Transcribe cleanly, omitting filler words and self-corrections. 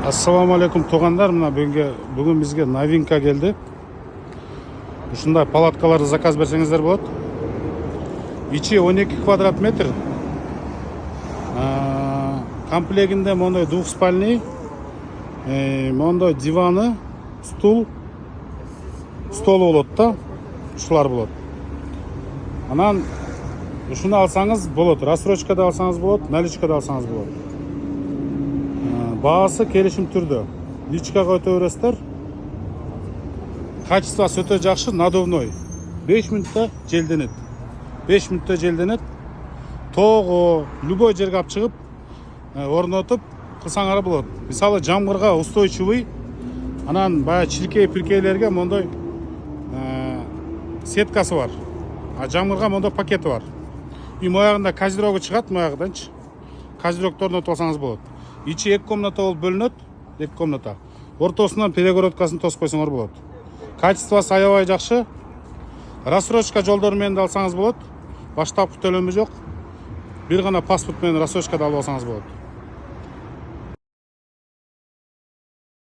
Assalamu alaikum туғандар. Мына бүгін бізге новинка келді. Ушундай палаткаларды заказ берсеңіздер болады. Ичи 12 квадрат метр. Комплегінде мондай двухспальный, мондай диваны, стол болады да. Ушулар болады. Анан ушуну алсаңыз болады. Рассрочкада алсаңыз болады, наличкада алсаңыз болады. Бағасы келишим түрдө. Личкага өтө бересиздер. Качествосы өтө жакшы, надувной. 5 минутта желденет. 5 минутта желденет. Тоого любой жерге алып чыгып, орнотуп кылсаңар болот. Мисалы жамгырга устойчивый, анан баягы чиркей-пиркейлерге мондай сеткасы бар. А жамгырга мондай пакети бар. И моягында козерогу чыгат, моягыданчы. Козерогду орнотуп алсаңыз болот. Ичи 2 комната болуп бөлүнөт, 2 комната. Ортосунан перегородкасын тосуп койсоңор болот. Качествосы аябай жакшы. Рассрочка жолдору менен алсаңыз болот. Баштапкы төлөмү жок. Бир гана паспорт менен рассрочкада алып алсаңыз болот.